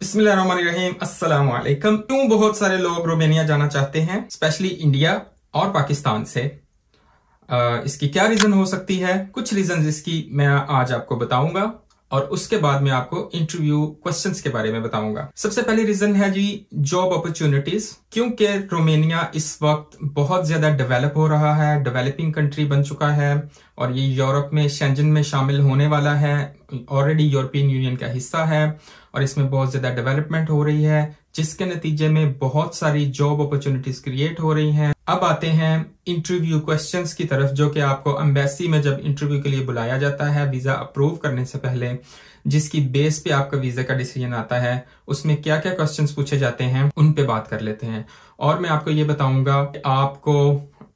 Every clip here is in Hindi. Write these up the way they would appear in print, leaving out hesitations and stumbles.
बिस्मिल्लाहिर्रहमानिर्रहीम, अस्सलाम वालेकुम। क्यों बहुत सारे लोग रोमानिया जाना चाहते हैं, स्पेशली इंडिया और पाकिस्तान से? इसकी क्या रीजन हो सकती है? कुछ रीजन इसकी मैं आज आपको बताऊंगा और उसके बाद मैं आपको इंटरव्यू क्वेश्चंस के बारे में बताऊंगा। सबसे पहली रीजन है जी जॉब अपॉर्चुनिटीज, क्योंकि रोमानिया इस वक्त बहुत ज्यादा डेवलप हो रहा है, डेवलपिंग कंट्री बन चुका है और ये यूरोप में शेंजन में शामिल होने वाला है, ऑलरेडी यूरोपियन यूनियन का हिस्सा है और इसमें बहुत ज्यादा डेवलपमेंट हो रही है, जिसके नतीजे में बहुत सारी जॉब अपॉर्चुनिटीज क्रिएट हो रही हैं। अब आते हैं इंटरव्यू क्वेश्चंस की तरफ, जो कि आपको एम्बेसी में जब इंटरव्यू के लिए बुलाया जाता है वीजा अप्रूव करने से पहले, जिसकी बेस पे आपका वीजा का डिसीजन आता है, उसमें क्या क्या क्वेश्चंस पूछे जाते हैं उन पे बात कर लेते हैं। और मैं आपको ये बताऊंगा कि आपको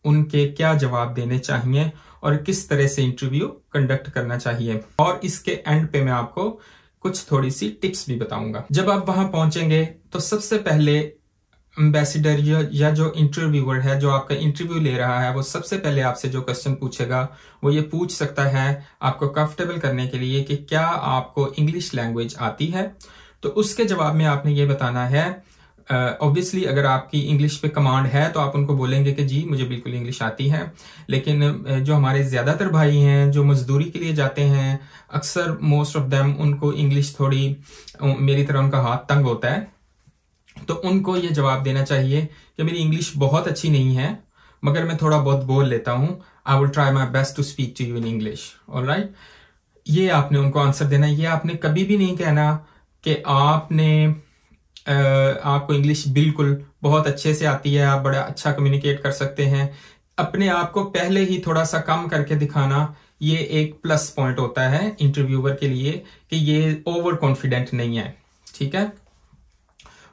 उनके क्या जवाब देने चाहिए और किस तरह से इंटरव्यू कंडक्ट करना चाहिए, और इसके एंड पे मैं आपको कुछ थोड़ी सी टिप्स भी बताऊंगा। जब आप वहां पहुंचेंगे तो सबसे पहले एम्बेसडर या जो इंटरव्यूअर है, जो आपका इंटरव्यू ले रहा है, वो सबसे पहले आपसे जो क्वेश्चन पूछेगा वो ये पूछ सकता है आपको कंफर्टेबल करने के लिए कि क्या आपको इंग्लिश लैंग्वेज आती है। तो उसके जवाब में आपने ये बताना है, ऑब्वियसली अगर आपकी इंग्लिश पे कमांड है तो आप उनको बोलेंगे कि जी मुझे बिल्कुल इंग्लिश आती है। लेकिन जो हमारे ज्यादातर भाई हैं जो मजदूरी के लिए जाते हैं, अक्सर मोस्ट ऑफ देम उनको इंग्लिश थोड़ी मेरी तरह उनका हाथ तंग होता है, तो उनको ये जवाब देना चाहिए कि मेरी इंग्लिश बहुत अच्छी नहीं है मगर मैं थोड़ा बहुत बोल लेता हूं। I will try my best to speak to you in English, alright. ये आपने उनको आंसर देना। ये आपने कभी भी नहीं कहना कि आपको इंग्लिश बिल्कुल बहुत अच्छे से आती है, आप बड़ा अच्छा कम्युनिकेट कर सकते हैं। अपने आप को पहले ही थोड़ा सा कम करके दिखाना, ये एक प्लस पॉइंट होता है इंटरव्यूअर के लिए कि ये ओवर कॉन्फिडेंट नहीं है, ठीक है।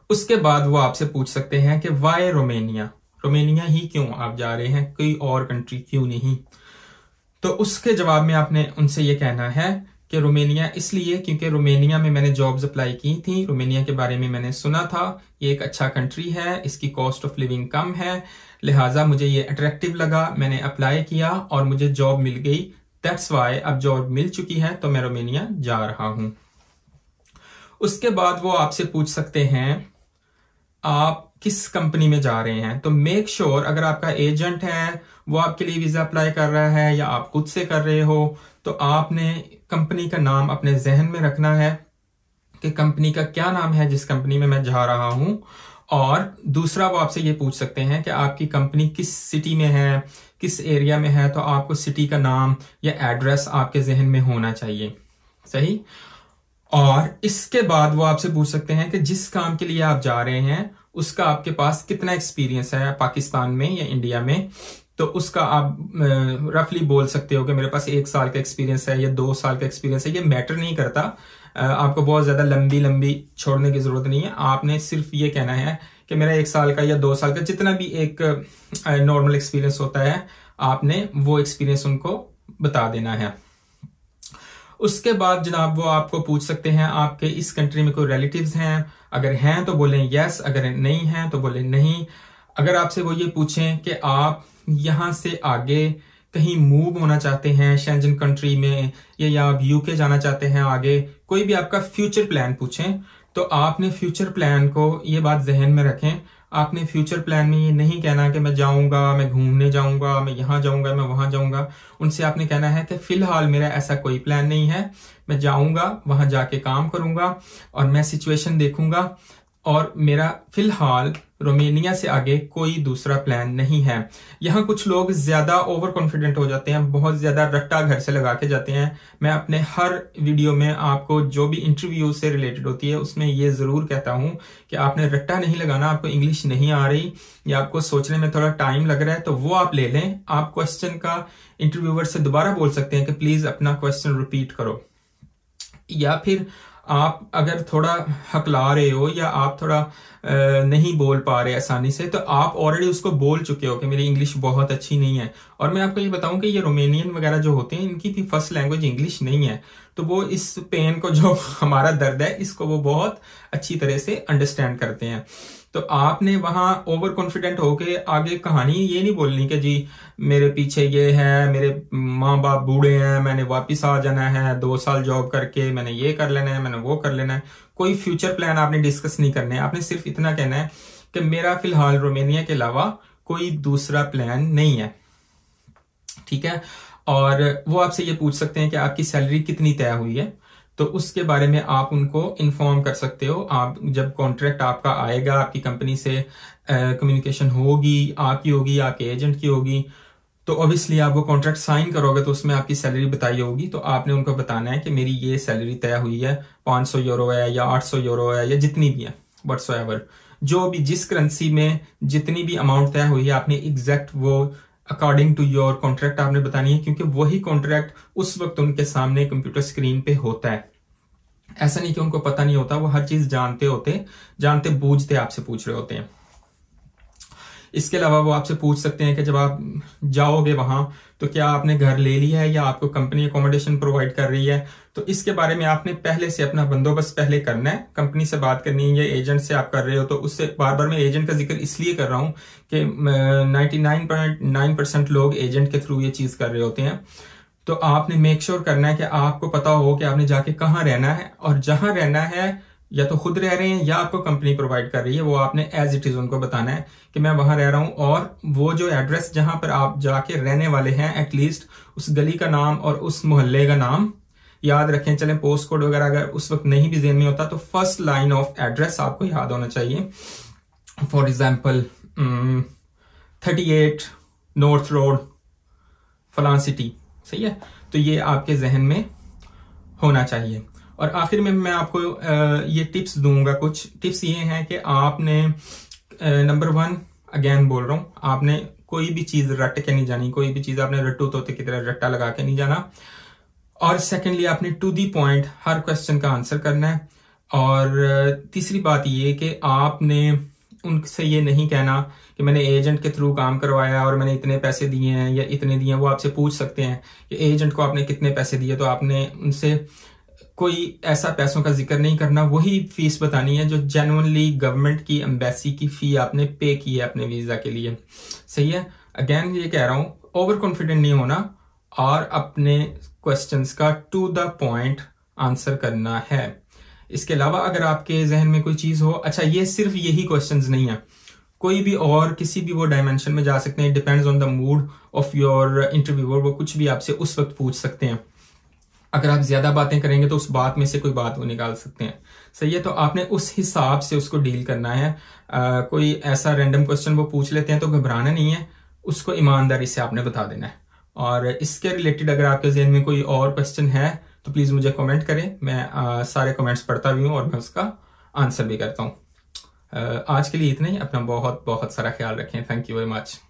उसके बाद वो आपसे पूछ सकते हैं कि वाई रोमानिया, रोमानिया ही क्यों आप जा रहे हैं, कोई और कंट्री क्यों नहीं? तो उसके जवाब में आपने उनसे ये कहना है कि रोमानिया इसलिए क्योंकि रोमानिया में मैंने जॉब्स अप्लाई की थी, रोमानिया के बारे में मैंने सुना था, ये एक अच्छा कंट्री है, इसकी कॉस्ट ऑफ लिविंग कम है, लिहाजा मुझे ये अट्रैक्टिव लगा, मैंने अप्लाई किया और मुझे जॉब मिल गई। दैट्स वाई, अब जॉब मिल चुकी है तो मैं रोमानिया जा रहा हूं। उसके बाद वो आपसे पूछ सकते हैं आप किस कंपनी में जा रहे हैं। तो मेक श्योर अगर आपका एजेंट है वो आपके लिए वीजा अप्लाई कर रहा है या आप खुद से कर रहे हो, तो आपने कंपनी का नाम अपने जहन में रखना है कि कंपनी का क्या नाम है जिस कंपनी में मैं जा रहा हूं। और दूसरा वो आपसे ये पूछ सकते हैं कि आपकी कंपनी किस सिटी में है, किस एरिया में है, तो आपको सिटी का नाम या एड्रेस आपके जहन में होना चाहिए, सही। और इसके बाद वो आपसे पूछ सकते हैं कि जिस काम के लिए आप जा रहे हैं उसका आपके पास कितना एक्सपीरियंस है पाकिस्तान में या इंडिया में। तो उसका आप रफली बोल सकते हो कि मेरे पास 1 साल का एक्सपीरियंस है या 2 साल का एक्सपीरियंस है, ये मैटर नहीं करता। आपको बहुत ज्यादा लंबी छोड़ने की जरूरत नहीं है, आपने सिर्फ ये कहना है कि मेरा 1 साल का या 2 साल का जितना भी एक नॉर्मल एक्सपीरियंस होता है, आपने वो एक्सपीरियंस उनको बता देना है। उसके बाद जनाब वो आपको पूछ सकते हैं आपके इस कंट्री में कोई रिलेटिव्स हैं, अगर हैं तो बोलें यस, अगर नहीं हैं तो बोलें नहीं। अगर आपसे वो ये पूछें कि आप यहां से आगे कहीं मूव होना चाहते हैं शेंजन कंट्री में, या आप यूके जाना चाहते हैं आगे, कोई भी आपका फ्यूचर प्लान पूछें, तो आपने फ्यूचर प्लान को ये बात जहन में रखें। आपने फ्यूचर प्लान में ये नहीं कहना कि मैं जाऊंगा, मैं घूमने जाऊंगा, मैं यहां जाऊंगा, मैं वहां जाऊंगा। उनसे आपने कहना है कि फिलहाल मेरा ऐसा कोई प्लान नहीं है, मैं जाऊंगा, वहां जाके काम करूंगा और मैं सिचुएशन देखूंगा, और मेरा फिलहाल रोमानिया से आगे कोई दूसरा प्लान नहीं है। यहाँ कुछ लोग ज्यादा ओवर कॉन्फिडेंट हो जाते हैं, बहुत ज्यादा रट्टा घर से लगा के जाते हैं। मैं अपने हर वीडियो में आपको जो भी इंटरव्यू से रिलेटेड होती है उसमें ये जरूर कहता हूं कि आपने रट्टा नहीं लगाना। आपको इंग्लिश नहीं आ रही या आपको सोचने में थोड़ा टाइम लग रहा है तो वो आप ले लें। आप क्वेश्चन का इंटरव्यूअर से दोबारा बोल सकते हैं कि प्लीज अपना क्वेश्चन रिपीट करो, या फिर आप अगर थोड़ा हकला रहे हो या आप थोड़ा नहीं बोल पा रहे आसानी से, तो आप ऑलरेडी उसको बोल चुके हो कि मेरी इंग्लिश बहुत अच्छी नहीं है। और मैं आपको ये बताऊं कि ये रोमानियन वगैरह जो होते हैं इनकी भी फर्स्ट लैंग्वेज इंग्लिश नहीं है। तो वो इस पेन को, जो हमारा दर्द है, इसको वो बहुत अच्छी तरह से अंडरस्टैंड करते हैं। तो आपने वहां ओवर कॉन्फिडेंट होके आगे कहानी ये नहीं बोलनी कि जी मेरे पीछे ये है, मेरे माँ बाप बूढ़े हैं, मैंने वापिस आ जाना है, 2 साल जॉब करके मैंने ये कर लेना है, मैंने वो कर लेना है। कोई फ्यूचर प्लान आपने डिस्कस नहीं करने। आपने सिर्फ इतना कहना है कि मेरा फिलहाल रोमानिया के अलावा कोई दूसरा प्लान नहीं है, ठीक है। और वो आपसे ये पूछ सकते हैं कि आपकी सैलरी कितनी तय हुई है, तो उसके बारे में आप उनको इन्फॉर्म कर सकते हो। आप जब कॉन्ट्रैक्ट आपका आएगा, आपकी कंपनी से कम्युनिकेशन होगी, आपकी होगी, आपके एजेंट की होगी, तो ऑब्वियसली आप वो कॉन्ट्रैक्ट साइन करोगे तो उसमें आपकी सैलरी बताई होगी। तो आपने उनको बताना है कि मेरी ये सैलरी तय हुई है, 500 यूरो है या 800 यूरो है या जितनी भी है, व्हाट्सएवर, जो भी जिस करेंसी में जितनी भी अमाउंट तय हुई है, आपने एग्जैक्ट वो अकॉर्डिंग टू योर कॉन्ट्रैक्ट आपने बतानी है, क्योंकि वही कॉन्ट्रैक्ट उस वक्त उनके सामने कंप्यूटर स्क्रीन पे होता है। ऐसा नहीं कि उनको पता नहीं होता, वो हर चीज जानते बूझते आपसे पूछ रहे होते हैं। इसके अलावा वो आपसे पूछ सकते हैं कि जब आप जाओगे वहां तो क्या आपने घर ले लिया है या आपको कंपनी अकोमोडेशन प्रोवाइड कर रही है। तो इसके बारे में आपने पहले से अपना बंदोबस्त पहले करना है। कंपनी से बात करनी है या एजेंट से आप कर रहे हो, तो उससे बार बार मैं एजेंट का जिक्र इसलिए कर रहा हूं कि 99.9% लोग एजेंट के थ्रू ये चीज कर रहे होते हैं। तो आपने मेक श्योर करना है कि आपको पता हो कि आपने जाके कहाँ रहना है, और जहां रहना है या तो खुद रह रहे हैं या आपको कंपनी प्रोवाइड कर रही है, वो आपने एज इट इज उनको बताना है कि मैं वहां रह रहा हूं, और वो जो एड्रेस जहां पर आप जाके रहने वाले हैं, एटलीस्ट उस गली का नाम और उस मोहल्ले का नाम याद रखें। चलें पोस्ट कोड वगैरह अगर उस वक्त नहीं भी ज़हन में होता तो फर्स्ट लाइन ऑफ एड्रेस आपको याद होना चाहिए। फॉर एग्जाम्पल 38 नॉर्थ रोड फलान सिटी, सही है। तो ये आपके जहन में होना चाहिए। और आखिर में मैं आपको ये टिप्स दूंगा। कुछ टिप्स ये हैं कि आपने नंबर 1 अगेन बोल रहा हूं, आपने कोई भी चीज रट के नहीं जानी, कोई भी चीज आपने रट्टू तोते की तरह रट्टा लगा के नहीं जाना। और सेकेंडली आपने टू दी पॉइंट हर क्वेश्चन का आंसर करना है। और तीसरी बात ये कि आपने उनसे ये नहीं कहना कि मैंने एजेंट के थ्रू काम करवाया और मैंने इतने पैसे दिए हैं या इतने दिए हैं। वो आपसे पूछ सकते हैं कि एजेंट को आपने कितने पैसे दिए, तो आपने उनसे कोई ऐसा पैसों का जिक्र नहीं करना। वही फीस बतानी है जो जेन्युइनली गवर्नमेंट की एम्बेसी की फी आपने पे की है अपने वीजा के लिए, सही है। अगेन ये कह रहा हूं, ओवर कॉन्फिडेंट नहीं होना और अपने क्वेश्चंस का टू द पॉइंट आंसर करना है। इसके अलावा अगर आपके जहन में कोई चीज हो, अच्छा ये सिर्फ यही क्वेश्चंस नहीं है, कोई भी और किसी भी वो डायमेंशन में जा सकते हैं। Depends on the mood off your interviewer, वो कुछ भी आपसे उस वक्त पूछ सकते हैं। अगर आप ज्यादा बातें करेंगे तो उस बात में से कोई बात वो निकाल सकते हैं, सही है। तो आपने उस हिसाब से उसको डील करना है। कोई ऐसा रैंडम क्वेश्चन वो पूछ लेते हैं तो घबराना नहीं है, उसको ईमानदारी से आपने बता देना है। और इसके रिलेटेड अगर आपके जहन में कोई और क्वेश्चन है तो प्लीज मुझे कमेंट करें। मैं सारे कमेंट्स पढ़ता भी हूँ और मैं उसका आंसर भी करता हूँ। आज के लिए इतना ही। अपना बहुत बहुत सारा ख्याल रखें। Thank you very much.